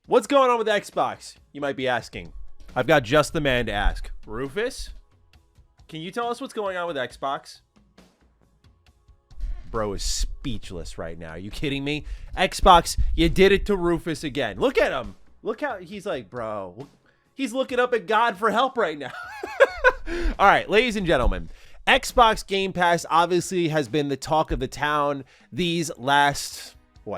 What's going on with Xbox? You might be asking. I've got just the man to ask. Rufus, can you tell us what's going on with Xbox? Bro is speechless right now. Are you kidding me? Xbox, you did it to Rufus again. Look at him. Look how he's like, bro. He's looking up at God for help right now. All right, ladies and gentlemen. Xbox Game Pass obviously has been the talk of the town these last,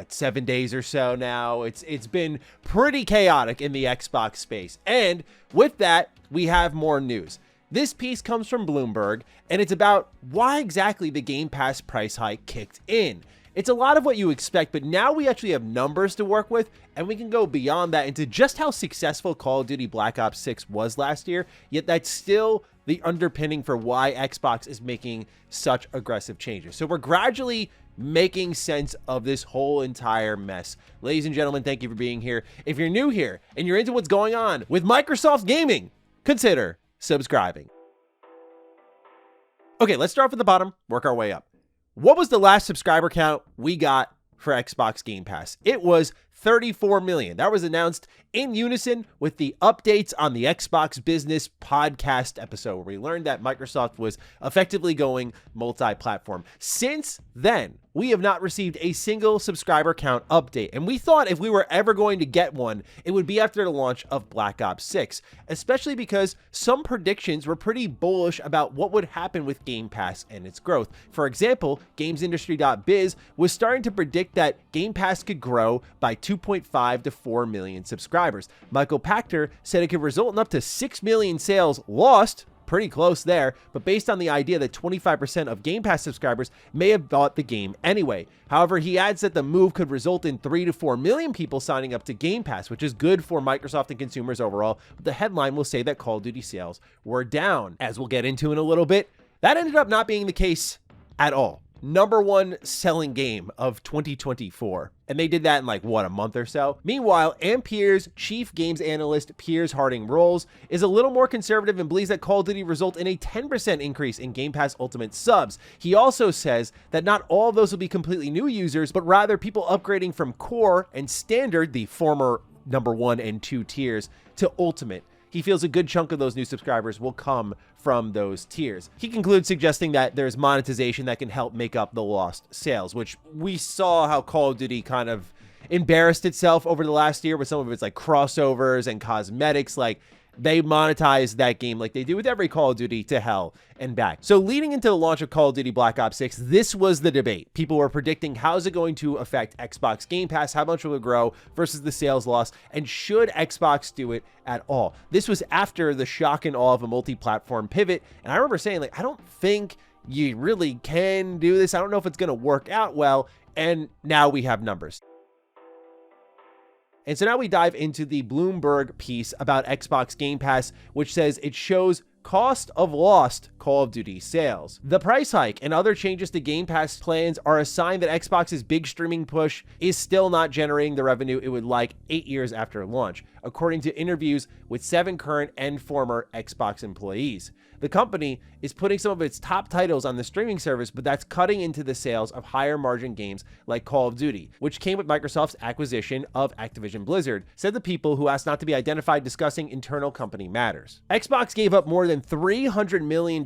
7 days or so now. It's been pretty chaotic in the Xbox space. And with that, we have more news. This piece comes from Bloomberg, and it's about why exactly the Game Pass price hike kicked in. It's a lot of what you expect, but now we actually have numbers to work with, and we can go beyond that into just how successful Call of Duty Black Ops 6 was last year, yet that's still the underpinning for why Xbox is making such aggressive changes. So we're gradually making sense of this whole entire mess. Ladies and gentlemen, thank you for being here. If you're new here and you're into what's going on with Microsoft Gaming, consider subscribing. Okay, let's start from the bottom, work our way up. What was the last subscriber count we got for Xbox Game Pass? It was 34 million. That was announced in unison with the updates on the Xbox Business podcast episode, where we learned that Microsoft was effectively going multi-platform. Since then, we have not received a single subscriber count update, and we thought if we were ever going to get one, it would be after the launch of Black Ops 6, especially because some predictions were pretty bullish about what would happen with Game Pass and its growth. For example, GamesIndustry.biz was starting to predict that Game Pass could grow by 2.5 to 4 million subscribers. Michael Pachter said it could result in up to 6 million sales lost. Pretty close there, but based on the idea that 25% of Game Pass subscribers may have bought the game anyway. However, he adds that the move could result in 3 to 4 million people signing up to Game Pass, which is good for Microsoft and consumers overall, but the headline will say that Call of Duty sales were down. As we'll get into in a little bit, that ended up not being the case at all. Number one selling game of 2024. And they did that in a month or so. Meanwhile, Ampere's chief games analyst Piers Harding-Rolls is a little more conservative and believes that Call of Duty result in a 10% increase in Game Pass Ultimate subs. He also says that not all of those will be completely new users, but rather people upgrading from Core and Standard, the former number 1 and 2 tiers, to Ultimate. He feels a good chunk of those new subscribers will come from those tiers. He concludes suggesting that there's monetization that can help make up the lost sales, which we saw how Call of Duty kind of embarrassed itself over the last year with some of its crossovers and cosmetics. They monetize that game like they do with every Call of Duty to hell and back. So leading into the launch of Call of Duty Black Ops 6, this was the debate. People were predicting how's it going to affect Xbox Game Pass, how much will it grow versus the sales loss, and should Xbox do it at all? This was after the shock and awe of a multi-platform pivot, and I remember saying, I don't think you really can do this. I don't know if it's going to work out well, and now we have numbers. And so now we dive into the Bloomberg piece about Xbox Game Pass, which says it shows cost of lost Call of Duty sales. The price hike and other changes to Game Pass plans are a sign that Xbox's big streaming push is still not generating the revenue it would like 8 years after launch, according to interviews with 7 current and former Xbox employees. The company is putting some of its top titles on the streaming service, but that's cutting into the sales of higher margin games like Call of Duty, which came with Microsoft's acquisition of Activision Blizzard, said the people who asked not to be identified discussing internal company matters. Xbox gave up more than $300 million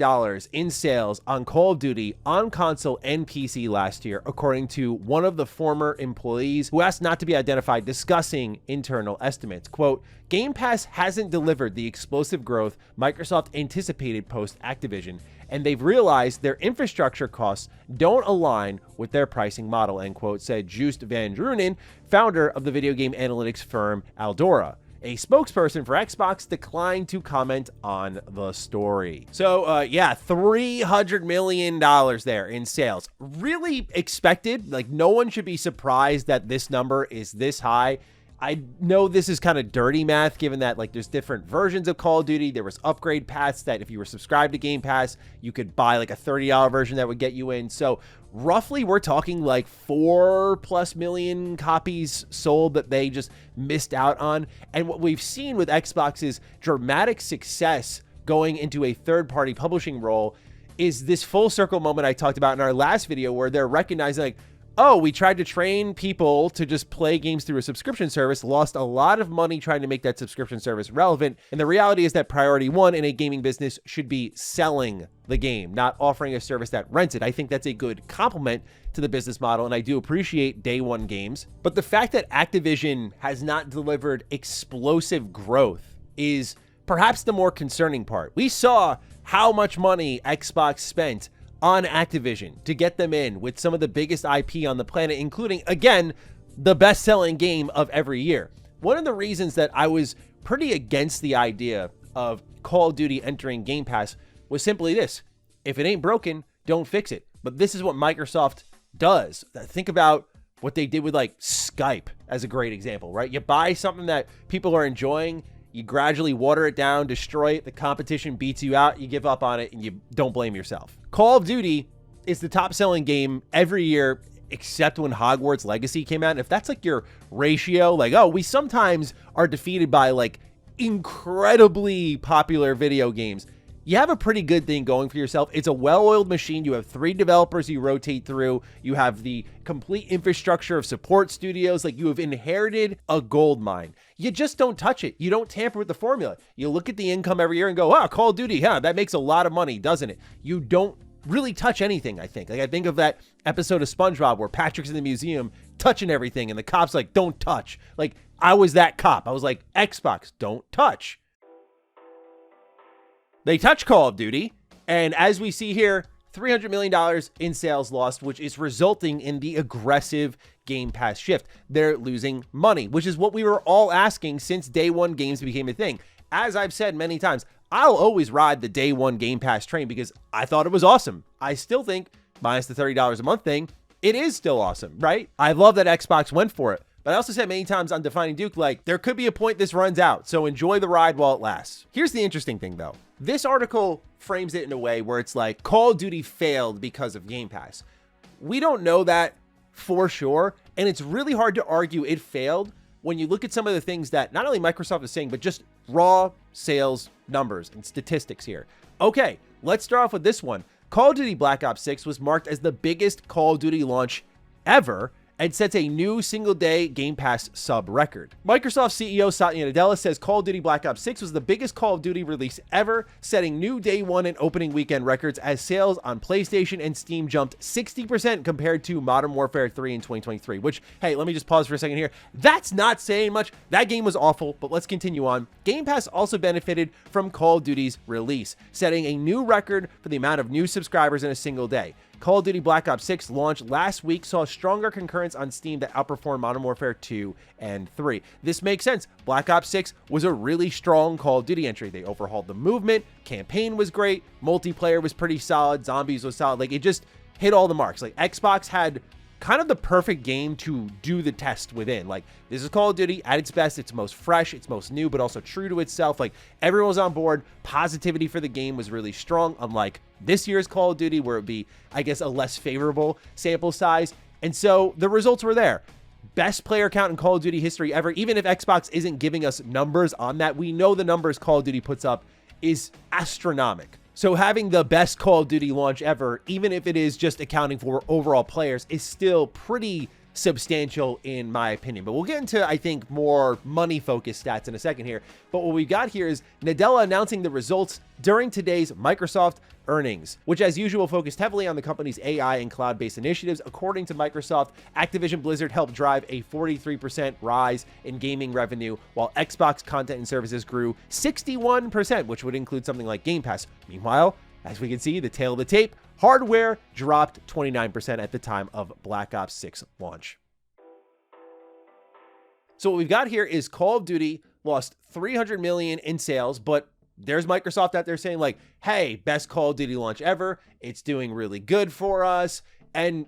in sales on Call of Duty on console and PC last year, according to one of the former employees who asked not to be identified discussing internal estimates. Quote, Game Pass hasn't delivered the explosive growth Microsoft anticipated post-Activision, and they've realized their infrastructure costs don't align with their pricing model, end quote, said Joost van Drunen, founder of the video game analytics firm Aldora. A spokesperson for Xbox declined to comment on the story. So, $300 million there in sales. Really expected. No one should be surprised that this number is this high. I know this is kind of dirty math, given that there's different versions of Call of Duty. There was upgrade paths that if you were subscribed to Game Pass, you could buy a $30 version that would get you in. So roughly we're talking 4+ million copies sold that they just missed out on. And what we've seen with Xbox's dramatic success going into a third-party publishing role is this full circle moment I talked about in our last video, where they're recognizing oh, we tried to train people to just play games through a subscription service, lost a lot of money trying to make that subscription service relevant. And the reality is that priority one in a gaming business should be selling the game, not offering a service that rents it. I think that's a good complement to the business model, and I do appreciate day one games. But the fact that Activision has not delivered explosive growth is perhaps the more concerning part. We saw how much money Xbox spent on Activision to get them in with some of the biggest IP on the planet, including, again, the best-selling game of every year. One of the reasons that I was pretty against the idea of Call of Duty entering Game Pass was simply this: if it ain't broken, don't fix it. But this is what Microsoft does. Think about what they did with like Skype as a great example, right? You buy something that people are enjoying, you gradually water it down, destroy it, the competition beats you out, you give up on it, and you don't blame yourself. Call of Duty is the top selling game every year except when Hogwarts Legacy came out. And if that's like your ratio, like, oh, we sometimes are defeated by like incredibly popular video games, you have a pretty good thing going for yourself. It's a well-oiled machine. You have 3 developers you rotate through. You have the complete infrastructure of support studios. Like, you have inherited a gold mine. You just don't touch it. You don't tamper with the formula. You look at the income every year and go, wow, Call of Duty, that makes a lot of money, doesn't it? You don't really touch anything, I think. Like, I think of that episode of SpongeBob where Patrick's in the museum touching everything and the cop's like, don't touch. Like, I was that cop. I was like, Xbox, don't touch. They touch Call of Duty, and as we see here, $300 million in sales lost, which is resulting in the aggressive Game Pass shift. They're losing money, which is what we were all asking since day one games became a thing. As I've said many times, I'll always ride the day one Game Pass train because I thought it was awesome. I still think, minus the $30 a month thing, it is still awesome, right? I love that Xbox went for it. But I also said many times on Defining Duke, like, there could be a point this runs out, so enjoy the ride while it lasts. Here's the interesting thing, though. This article frames it in a way where it's like, Call of Duty failed because of Game Pass. We don't know that for sure, and it's really hard to argue it failed when you look at some of the things that not only Microsoft is saying, but just raw sales numbers and statistics here. Okay, let's start off with this one. Call of Duty Black Ops 6 was marked as the biggest Call of Duty launch ever, and sets a new single-day Game Pass sub record. Microsoft CEO Satya Nadella says Call of Duty Black Ops 6 was the biggest Call of Duty release ever, setting new day one and opening weekend records as sales on PlayStation and Steam jumped 60% compared to Modern Warfare 3 in 2023, which, hey, let me just pause for a second here. That's not saying much. That game was awful, but let's continue on. Game Pass also benefited from Call of Duty's release, setting a new record for the amount of new subscribers in a single day. Call of Duty Black Ops 6 launched last week saw stronger concurrence on Steam that outperformed Modern Warfare 2 and 3. This makes sense. Black Ops 6 was a really strong Call of Duty entry. They overhauled the movement, campaign was great, multiplayer was pretty solid, zombies was solid. Like, it just hit all the marks. Like, Xbox had kind of the perfect game to do the test within. Like, this is Call of Duty at its best. It's most fresh, it's most new, but also true to itself. Like, everyone was on board. Positivity for the game was really strong, unlike this year's Call of Duty, where it would be, I guess, a less favorable sample size. And so the results were there. Best player count in Call of Duty history ever. Even if Xbox isn't giving us numbers on that, we know the numbers Call of Duty puts up is astronomical. So having the best Call of Duty launch ever, even if it is just accounting for overall players, is still pretty substantial in my opinion. But we'll get into, I think, more money-focused stats in a second here. But what we got here is Nadella announcing the results during today's Microsoft earnings, which as usual focused heavily on the company's AI and cloud-based initiatives. According to Microsoft, Activision Blizzard helped drive a 43% rise in gaming revenue, while Xbox content and services grew 61%, which would include something like Game Pass. Meanwhile, as we can see, the tail of the tape, hardware dropped 29% at the time of Black Ops 6 launch. So what we've got here is Call of Duty lost $300 million in sales, but there's Microsoft out there saying like, hey, best Call of Duty launch ever. It's doing really good for us. And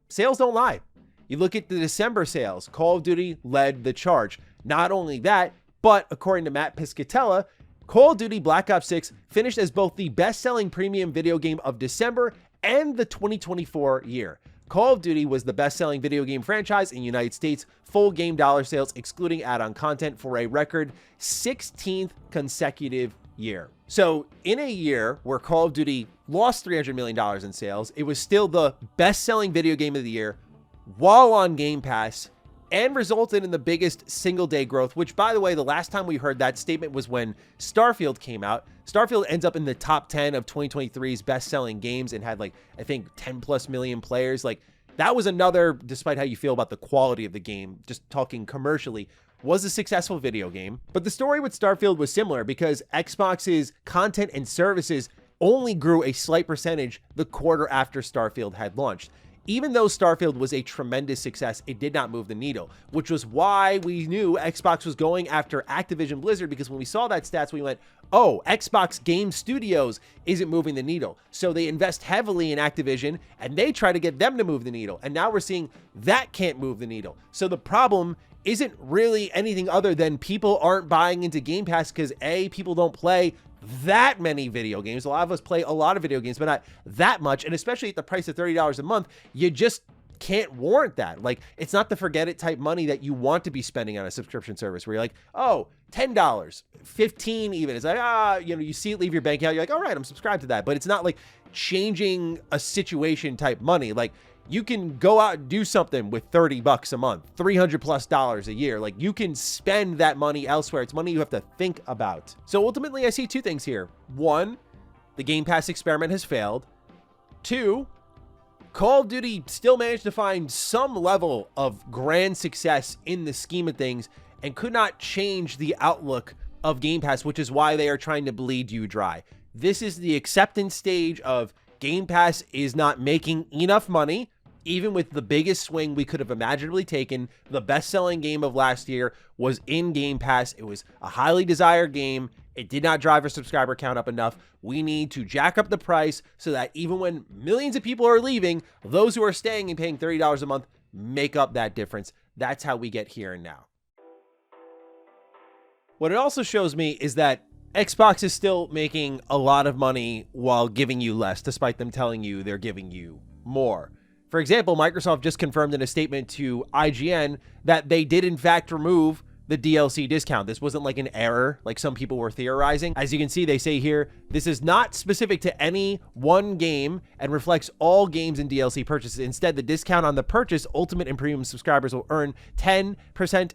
sales don't lie. You look at the December sales, Call of Duty led the charge. Not only that, but according to Matt Piscatella, Call of Duty Black Ops 6 finished as both the best-selling premium video game of December and the 2024 year. Call of Duty was the best-selling video game franchise in the United States full game dollar sales, excluding add-on content, for a record 16th consecutive year. So in a year where Call of Duty lost $300 million in sales, it was still the best-selling video game of the year while on Game Pass and resulted in the biggest single day growth, which, by the way, the last time we heard that statement was when Starfield came out. Starfield ends up in the top 10 of 2023's best-selling games and had, like, I think 10 plus million players. Like, that was another, despite how you feel about the quality of the game, just talking commercially, was a successful video game. But the story with Starfield was similar because Xbox's content and services only grew a slight percentage the quarter after Starfield had launched. Even though Starfield was a tremendous success, it did not move the needle, which was why we knew Xbox was going after Activision Blizzard, because when we saw that stats, we went, oh, Xbox Game Studios isn't moving the needle. So they invest heavily in Activision and they try to get them to move the needle. And now we're seeing that can't move the needle. So the problem isn't really anything other than people aren't buying into Game Pass because A, people don't play that many video games. A lot of us play a lot of video games, but not that much. And especially at the price of $30 a month, you just can't warrant that. Like, it's not the forget it type money that you want to be spending on a subscription service where you're like, oh, $10, $15 even. It's like, you see it leave your bank account. You're like, all right, I'm subscribed to that. But it's not like changing a situation type money. Like, you can go out and do something with $30 a month, $300+ a year. Like, you can spend that money elsewhere. It's money you have to think about. So ultimately, I see two things here. One, the Game Pass experiment has failed. Two, Call of Duty still managed to find some level of grand success in the scheme of things and could not change the outlook of Game Pass, which is why they are trying to bleed you dry. This is the acceptance stage of Game Pass is not making enough money. Even with the biggest swing we could have imaginably taken, the best-selling game of last year was in Game Pass. It was a highly desired game. It did not drive our subscriber count up enough. We need to jack up the price so that even when millions of people are leaving, those who are staying and paying $30 a month make up that difference. That's how we get here and now. What it also shows me is that Xbox is still making a lot of money while giving you less, despite them telling you they're giving you more. For example, Microsoft just confirmed in a statement to IGN that they did in fact remove the DLC discount. This wasn't like an error like some people were theorizing. As you can see, they say here, this is not specific to any one game and reflects all games and DLC purchases. Instead, the discount on the purchase, Ultimate and Premium subscribers will earn 10%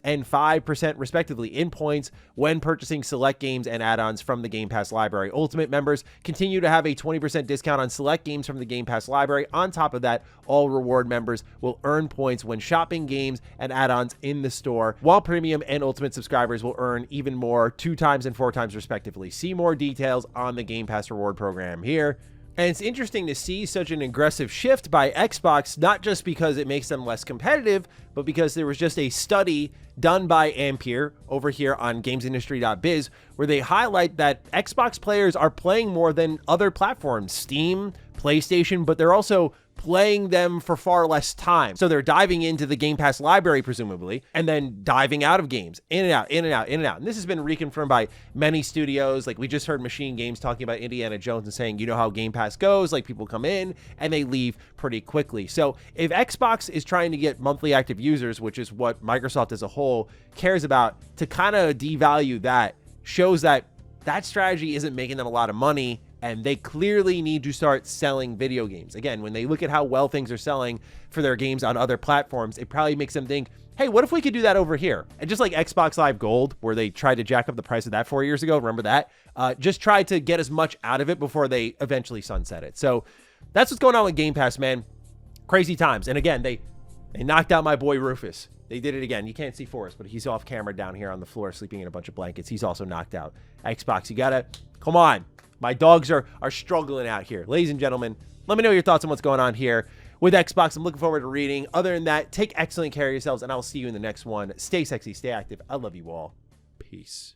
and 5% respectively in points when purchasing select games and add-ons from the Game Pass library. Ultimate members continue to have a 20% discount on select games from the Game Pass library. On top of that, all reward members will earn points when shopping games and add-ons in the store, while Premium and Ultimate subscribers will earn even more, 2 times and 4 times respectively. See more details on the Game Pass reward program here. And it's interesting to see such an aggressive shift by Xbox, not just because it makes them less competitive, but because there was just a study done by Ampere over here on gamesindustry.biz where they highlight that Xbox players are playing more than other platforms, Steam, PlayStation, but they're also playing them for far less time. So they're diving into the Game Pass library, presumably, and then diving out of games, in and out, in and out, in and out. And this has been reconfirmed by many studios. Like, we just heard Machine Games talking about Indiana Jones and saying, you know how Game Pass goes, like people come in and they leave pretty quickly. So if Xbox is trying to get monthly active users, which is what Microsoft as a whole cares about, to kind of devalue that, shows that that strategy isn't making them a lot of money, and they clearly need to start selling video games. Again, when they look at how well things are selling for their games on other platforms, it probably makes them think, hey, what if we could do that over here? And just like Xbox Live Gold, where they tried to jack up the price of that 4 years ago, remember that? Just try to get as much out of it before they eventually sunset it. So that's what's going on with Game Pass, man. Crazy times. And again, they knocked out my boy Rufus. They did it again. You can't see Forrest, but he's off camera down here on the floor sleeping in a bunch of blankets. He's also knocked out. Xbox, you gotta, come on. My dogs are struggling out here. Ladies and gentlemen, let me know your thoughts on what's going on here with Xbox. I'm looking forward to reading. Other than that, take excellent care of yourselves, and I will see you in the next one. Stay sexy, stay active. I love you all. Peace.